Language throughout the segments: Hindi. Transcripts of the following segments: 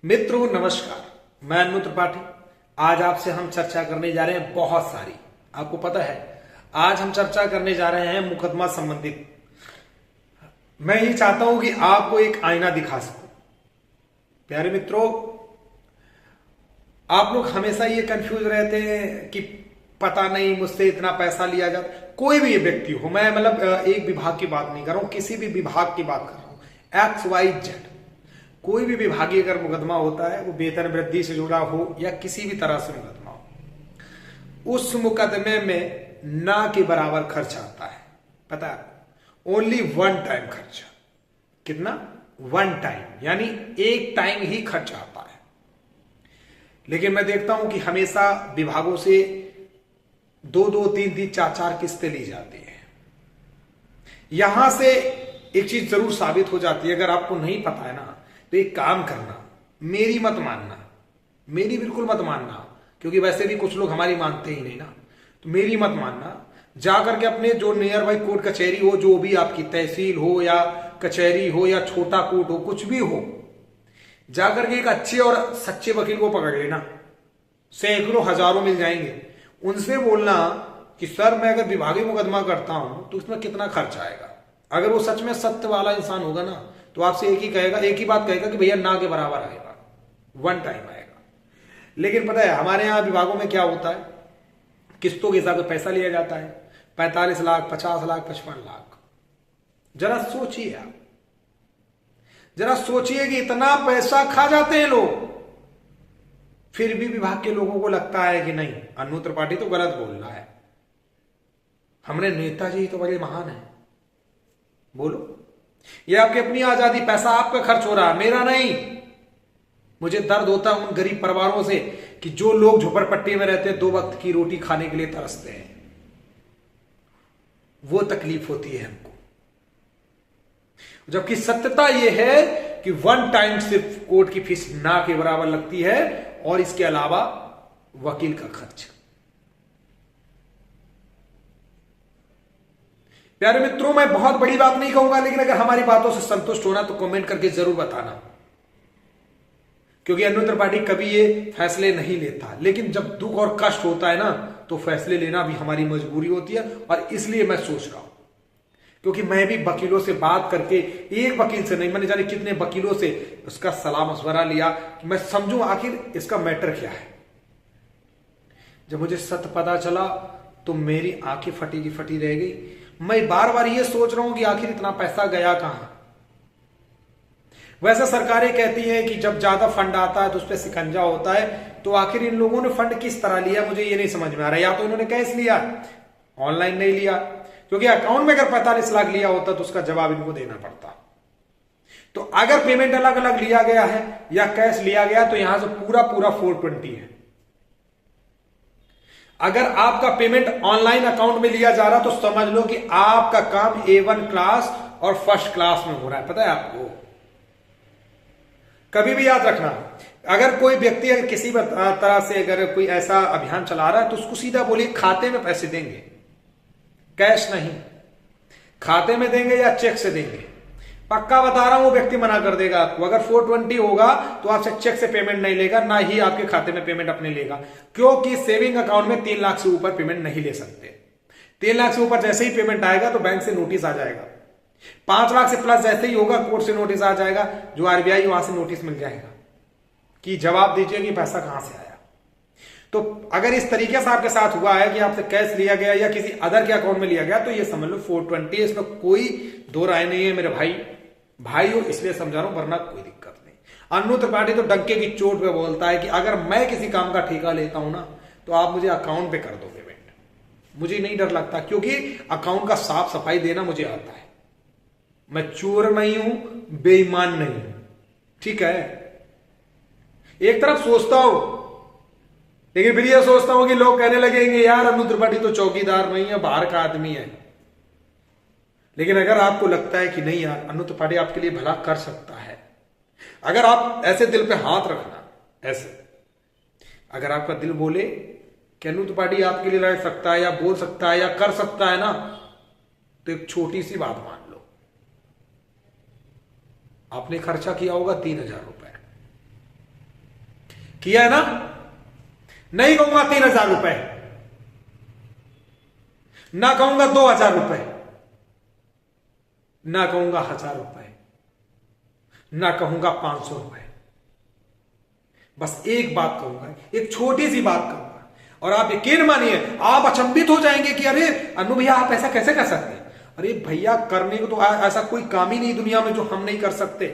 मित्रों नमस्कार, मैं अनु त्रिपाठी। आज आपसे हम चर्चा करने जा रहे हैं बहुत सारी। आपको पता है आज हम चर्चा करने जा रहे हैं मुकदमा संबंधित। मैं ये चाहता हूं कि आपको एक आईना दिखा सकूं। प्यारे मित्रों, आप लोग हमेशा ये कंफ्यूज रहते हैं कि पता नहीं मुझसे इतना पैसा लिया जाता। कोई भी व्यक्ति हो, मैं मतलब एक विभाग की बात नहीं कर रहा हूं, किसी भी विभाग की बात कर रहा हूं, XYZ। कोई भी विभागीय अगर मुकदमा होता है, वो वेतन वृद्धि से जुड़ा हो या किसी भी तरह से मुकदमा हो, उस मुकदमे में ना के बराबर खर्च आता है। पता है, ओनली वन टाइम खर्चा। कितना? वन टाइम, यानी एक टाइम ही खर्च आता है। लेकिन मैं देखता हूं कि हमेशा विभागों से दो दो तीन तीन चार चार किस्तें ली जाती हैं। यहां से एक चीज जरूर साबित हो जाती है। अगर आपको नहीं पता है ना, तो एक काम करना, मेरी मत मानना, मेरी बिल्कुल मत मानना, क्योंकि वैसे भी कुछ लोग हमारी मानते ही नहीं ना। तो मेरी मत मानना, जाकर के अपने जो नियर बाई कोर्ट कचहरी हो, जो भी आपकी तहसील हो या कचहरी हो या छोटा कोर्ट हो, कुछ भी हो, जाकर के एक अच्छे और सच्चे वकील को पकड़ लेना। सैकड़ों हजारों मिल जाएंगे। उनसे बोलना कि सर मैं अगर विभागीय मुकदमा करता हूं तो उसमें कितना खर्च आएगा। अगर वो सच में सत्य वाला इंसान होगा ना, तो आपसे एक ही बात कहेगा कि भैया ना के बराबर आएगा, वन टाइम आएगा। लेकिन पता है हमारे यहां विभागों में क्या होता है, किस्तों के हिसाब से पैसा लिया जाता है। 45 लाख, 50 लाख, 55 लाख। जरा सोचिए आप, जरा सोचिए कि इतना पैसा खा जाते हैं लोग। फिर भी विभाग के लोगों को लगता है कि नहीं, अनु त्रिपाठी तो गलत बोल रहा है, हमारे नेताजी तो बड़े महान है। बोलो, ये आपकी अपनी आजादी, पैसा आपका खर्च हो रहा है, मेरा नहीं। मुझे दर्द होता है उन गरीब परिवारों से कि जो लोग झोपड़पट्टी में रहते हैं, 2 वक्त की रोटी खाने के लिए तरसते हैं। वो तकलीफ होती है हमको। जबकि सत्यता यह है कि वन टाइम सिर्फ कोर्ट की फीस ना के बराबर लगती है, और इसके अलावा वकील का खर्च। प्यारे मित्रों, मैं बहुत बड़ी बात नहीं कहूंगा, लेकिन अगर हमारी बातों से संतुष्ट होना तो कमेंट करके जरूर बताना। क्योंकि अनु त्रिपाठी कभी ये फैसले नहीं लेता, लेकिन जब दुख और कष्ट होता है ना, तो फैसले लेना भी हमारी मजबूरी होती है। और इसलिए मैं सोच रहा हूं, क्योंकि मैं भी वकीलों से बात करके, एक वकील से नहीं, मैंने जाने कितने वकीलों से उसका सलाह मशवरा लिया कि मैं समझूं आखिर इसका मैटर क्या है। जब मुझे सत्य पता चला तो मेरी आंखें फटी की फटी रह गई। मैं बार बार ये सोच रहा हूं कि आखिर इतना पैसा गया कहां। वैसे सरकारें कहती हैं कि जब ज्यादा फंड आता है तो उस पर शिकंजा होता है। तो आखिर इन लोगों ने फंड किस तरह लिया, मुझे ये नहीं समझ में आ रहा। या तो इन्होंने कैश लिया, ऑनलाइन नहीं लिया, क्योंकि अकाउंट में अगर 45 लाख लिया होता तो उसका जवाब इनको देना पड़ता। तो अगर पेमेंट अलग अलग लिया गया है या कैश लिया गया, तो यहां से पूरा 420 है। अगर आपका पेमेंट ऑनलाइन अकाउंट में लिया जा रहा, तो समझ लो कि आपका काम A1 क्लास और फर्स्ट क्लास में हो रहा है। पता है आपको, कभी भी याद रखना, अगर कोई व्यक्ति अगर किसी तरह से अगर कोई ऐसा अभियान चला रहा है, तो उसको सीधा बोलिए खाते में पैसे देंगे, कैश नहीं। खाते में देंगे या चेक से देंगे। पक्का बता रहा हूं, वो व्यक्ति मना कर देगा आपको। अगर 420 होगा तो आपसे चेक से पेमेंट नहीं लेगा, ना ही आपके खाते में पेमेंट अपने लेगा, क्योंकि सेविंग अकाउंट में 3 लाख से ऊपर पेमेंट नहीं ले सकते। 3 लाख से ऊपर जैसे ही पेमेंट आएगा तो बैंक से नोटिस आ जाएगा। 5 लाख से प्लस जैसे ही होगा, कोर्ट से नोटिस आ जाएगा, जो RBI वहां से नोटिस मिल जाएगा कि जवाब दीजिए कि पैसा कहां से आया। तो अगर इस तरीके से आपके साथ हुआ है कि आपसे कैश लिया गया या किसी अदर के अकाउंट में लिया गया, तो ये समझ लो 420, इसमें कोई दो राय नहीं है। मेरे भाई हो, इसलिए समझा रहा हूं, वरना कोई दिक्कत नहीं। अनु त्रिपाठी तो डंके की चोट पे बोलता है कि अगर मैं किसी काम का ठेका लेता हूं ना, तो आप मुझे अकाउंट पे कर दो पेमेंट। मुझे नहीं डर लगता, क्योंकि अकाउंट का साफ सफाई देना मुझे आता है। मैं चोर नहीं हूं, बेईमान नहीं हूं, ठीक है। एक तरफ सोचता हूं, लेकिन फिर यह सोचता हूं कि लोग कहने लगेंगे यार अनु त्रिपाठी तो चौकीदार नहीं है, बाहर का आदमी है। लेकिन अगर आपको लगता है कि नहीं यार अनु त्रिपाठी आपके लिए भला कर सकता है, अगर आप ऐसे दिल पे हाथ रखना, ऐसे अगर आपका दिल बोले कि अनु त्रिपाठी आपके लिए लड़ सकता है या बोल सकता है या कर सकता है ना, तो एक छोटी सी बात मान लो, आपने खर्चा किया होगा 3000 रुपए, किया है ना? नहीं कहूंगा 3,000 रुपए, ना कहूंगा 2,000 रुपए, ना कहूंगा 1,000 रुपए, ना कहूंगा 500 रुपए। बस एक बात कहूंगा, एक छोटी सी बात कहूंगा, और आप यकीन मानिए आप अचंभित हो जाएंगे कि अरे अनु भैया आप ऐसा कैसे कर सकते हैं? अरे भैया करने को तो ऐसा कोई काम ही नहीं दुनिया में जो हम नहीं कर सकते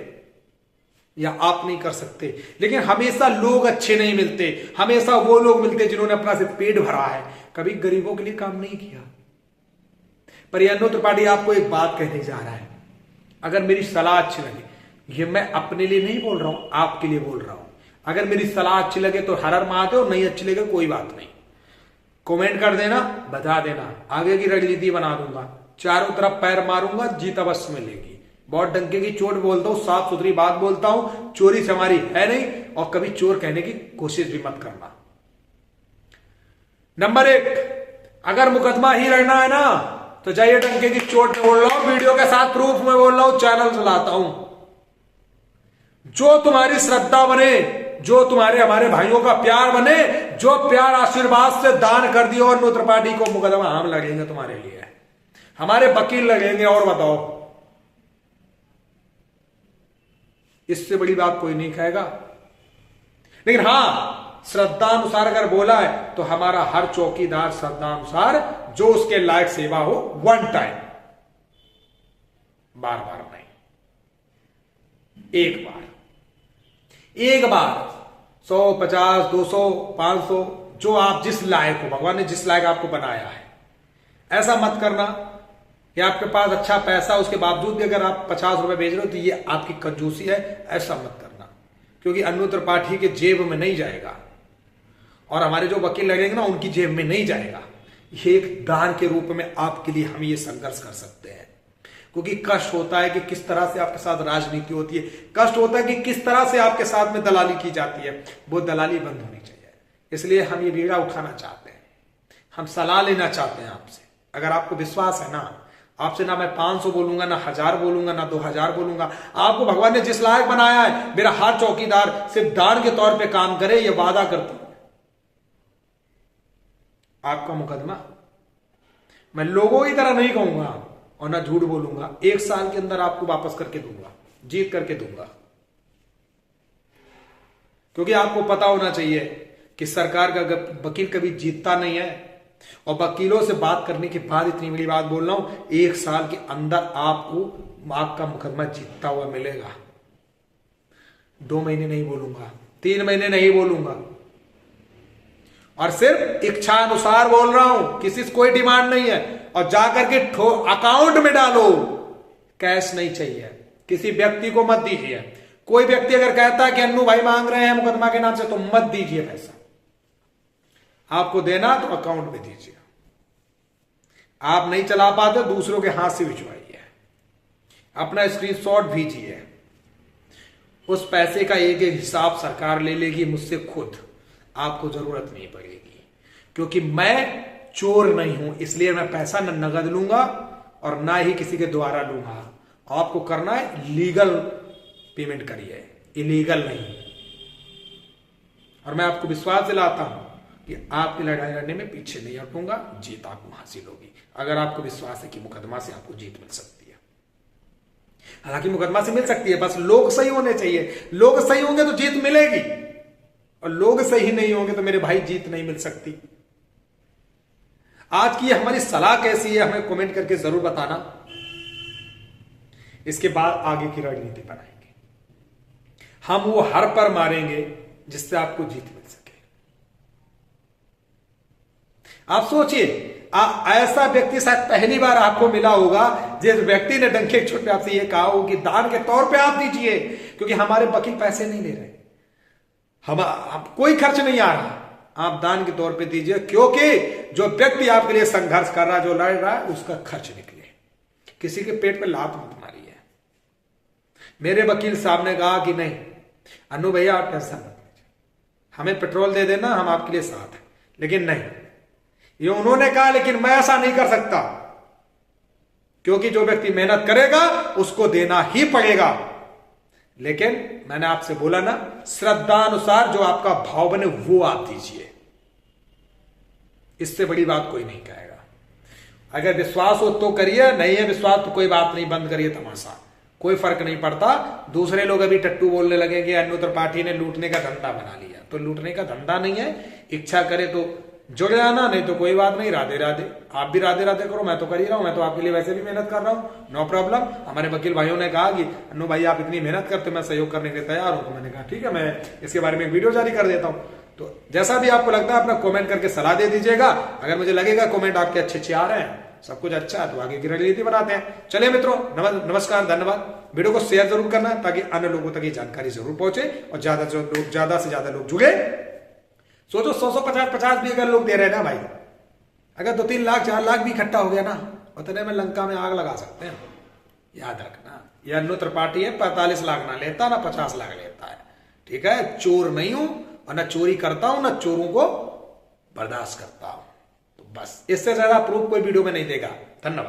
या आप नहीं कर सकते। लेकिन हमेशा लोग अच्छे नहीं मिलते, हमेशा वो लोग मिलते जिन्होंने अपना सिर्फ पेट भरा है, कभी गरीबों के लिए काम नहीं किया। पर ये अनु त्रिपाठी आपको एक बात कहने जा रहा है, अगर मेरी सलाह अच्छी लगे, ये मैं अपने लिए नहीं बोल रहा हूं, आपके लिए बोल रहा हूं, अगर मेरी सलाह अच्छी लगे तो हर हर महादेव, नहीं अच्छी लगे कोई बात नहीं, कमेंट कर देना, बता देना, आगे की रणनीति बना दूंगा, चारों तरफ पैर मारूंगा, जीत अवश्य मिलेगी। बहुत डंके की चोट बोलता हूं, साफ सुथरी बात बोलता हूं, चोरी से हमारी है नहीं, और कभी चोर कहने की कोशिश भी मत करना। नंबर 1, अगर मुकदमा ही लड़ना है ना तो जाइए, डंके की चोट में बोल रहा हूं, वीडियो के साथ प्रूफ में बोल रहा हूं, चैनल चलाता हूं। जो तुम्हारी श्रद्धा बने, जो तुम्हारे हमारे भाइयों का प्यार बने, जो प्यार आशीर्वाद से दान कर दियो, अनु त्रिपाठी को मुकदमा हम लगेंगे तुम्हारे लिए, हमारे वकील लगेंगे, और बताओ इससे बड़ी बात कोई नहीं कहेगा। लेकिन हां, श्रद्धानुसार अगर बोला है तो हमारा हर चौकीदार श्रद्धानुसार जो उसके लायक सेवा हो, 1 टाइम, बार बार नहीं, एक बार 100, 50, 200, 500, जो आप जिस लायक हो, भगवान ने जिस लायक आपको बनाया है। ऐसा मत करना कि आपके पास अच्छा पैसा उसके बावजूद भी अगर आप 50 रुपए भेज रहे हो तो ये आपकी कंजूसी है, ऐसा मत करना, क्योंकि अनु त्रिपाठी के जेब में नहीं जाएगा और हमारे जो वकील लगेंगे ना उनकी जेब में नहीं जाएगा। ये एक दान के रूप में आपके लिए हम ये संघर्ष कर सकते हैं, क्योंकि कष्ट होता है कि किस तरह से आपके साथ राजनीति होती है, कष्ट होता है कि किस तरह से आपके साथ में दलाली की जाती है, वो दलाली बंद होनी चाहिए। इसलिए हम ये बीड़ा उठाना चाहते हैं, हम सलाह लेना चाहते हैं आपसे। अगर आपको विश्वास है ना, आपसे ना मैं 500 बोलूंगा, ना 1000 बोलूंगा, ना 2000 बोलूंगा, आपको भगवान ने जिस लायक बनाया है, मेरा हर चौकीदार सिर्फ दान के तौर पे काम करे, ये वादा करता हूं। आपका मुकदमा मैं लोगों की तरह नहीं कहूंगा और ना झूठ बोलूंगा, 1 साल के अंदर आपको वापस करके दूंगा, जीत करके दूंगा। क्योंकि आपको पता होना चाहिए कि सरकार का वकील कभी जीतता नहीं है, और वकीलों से बात करने के बाद इतनी बड़ी बात बोल रहा हूं, 1 साल के अंदर आपको आपका मुकदमा जीतता हुआ मिलेगा। 2 महीने नहीं बोलूंगा, 3 महीने नहीं बोलूंगा, और सिर्फ इच्छा अनुसार बोल रहा हूं, किसी से कोई डिमांड नहीं है। और जाकर के अकाउंट में डालो, कैश नहीं चाहिए, किसी व्यक्ति को मत दीजिए। कोई व्यक्ति अगर कहता है कि अन्नू भाई मांग रहे हैं मुकदमा के नाम से, तो मत दीजिए पैसा। आपको देना तो अकाउंट में दीजिए, आप नहीं चला पाते दूसरों के हाथ से भिजवाइए, अपना स्क्रीनशॉट भेजिए, उस पैसे का एक एक हिसाब सरकार ले लेगी मुझसे खुद, आपको जरूरत नहीं पड़ेगी। क्योंकि मैं चोर नहीं हूं, इसलिए मैं पैसा न नगद लूंगा और ना ही किसी के द्वारा लूंगा। आपको करना है लीगल पेमेंट करिए, इलीगल नहीं। और मैं आपको विश्वास दिलाता हूं कि आपकी लड़ाई लड़ने में पीछे नहीं हटूंगा, जीत आपको हासिल होगी। अगर आपको विश्वास है कि मुकदमा से आपको जीत मिल सकती है, हालांकि मुकदमा से मिल सकती है, बस लोग सही होने चाहिए। लोग सही होंगे तो जीत मिलेगी, और लोग सही नहीं होंगे तो मेरे भाई जीत नहीं मिल सकती। आज की हमारी सलाह कैसी है हमें कमेंट करके जरूर बताना, इसके बाद आगे की रणनीति बनाएंगे। हम वो हर पर मारेंगे जिससे आपको जीत मिल सके। आप सोचिए, ऐसा व्यक्ति शायद पहली बार आपको मिला होगा जिस व्यक्ति ने डंके चोट पे आपसे ये कहा हो कि दान के तौर पे आप दीजिए, क्योंकि हमारे वकील पैसे नहीं ले रहे, हम कोई खर्च नहीं आ रहा, आप दान के तौर पे दीजिए, क्योंकि जो व्यक्ति आपके लिए संघर्ष कर रहा है, जो लड़ रहा है, उसका खर्च निकले। किसी के पेट पे लात मत मारिए। मेरे वकील साहब ने कहा कि नहीं अनु भैया आप टेंशन मत लीजिए, हमें पेट्रोल दे देना, हम आपके लिए साथ हैं। लेकिन नहीं, ये उन्होंने कहा, लेकिन मैं ऐसा नहीं कर सकता, क्योंकि जो व्यक्ति मेहनत करेगा उसको देना ही पड़ेगा। लेकिन मैंने आपसे बोला ना, श्रद्धानुसार जो आपका भाव बने वो आप दीजिए, इससे बड़ी बात कोई नहीं कहेगा। अगर विश्वास हो तो करिए, नहीं है विश्वास तो कोई बात नहीं, बंद करिए तमाशा, कोई फर्क नहीं पड़ता। दूसरे लोग अभी टट्टू बोलने लगे कि अन्नू त्रिपाठी ने लूटने का धंधा बना लिया, तो लूटने का धंधा नहीं है। इच्छा करे तो जुड़ जाना, नहीं तो कोई बात नहीं। राधे राधे। आप भी राधे राधे करो, मैं तो कर ही रहा हूं, मैं तो आपके लिए वैसे भी मेहनत कर रहा हूं, नो प्रॉब्लम। हमारे वकील भाइयों ने कहा कि अन्नू भाई आप इतनी मेहनत करते, मैं सहयोग करने के लिए तैयार हूं। तो मैंने कहा ठीक है, मैं इसके बारे में एक वीडियो जारी कर देता हूं। तो जैसा भी आपको लगता है अपना कमेंट करके सलाह दे दीजिएगा। अगर मुझे लगेगा कमेंट आपके अच्छे आ रहे हैं, सब कुछ अच्छा है, तो आगे की रणनीति बनाते हैं। चलिए मित्रों, नमस्कार, धन्यवाद। वीडियो को शेयर जरूर करना ताकि अन्य लोगों तक ये जानकारी जरूर पहुंचे और ज्यादा से ज्यादा लोग जुड़े। सोचो 100-150 भी अगर लोग दे रहे हैं ना भाई, अगर 2-3 लाख 4 लाख भी इकट्ठा हो गया ना, उतने में लंका में आग लगा सकते हैं। याद रखना, ये अन्नू त्रिपाठी है 45 लाख ना लेता ना 50 लाख लेता है, ठीक है। चोर नहीं हूं और ना चोरी करता हूं, ना चोरों को बर्दाश्त करता हूं। तो बस इससे ज्यादा प्रूफ कोई वीडियो में नहीं देगा। धन्यवाद।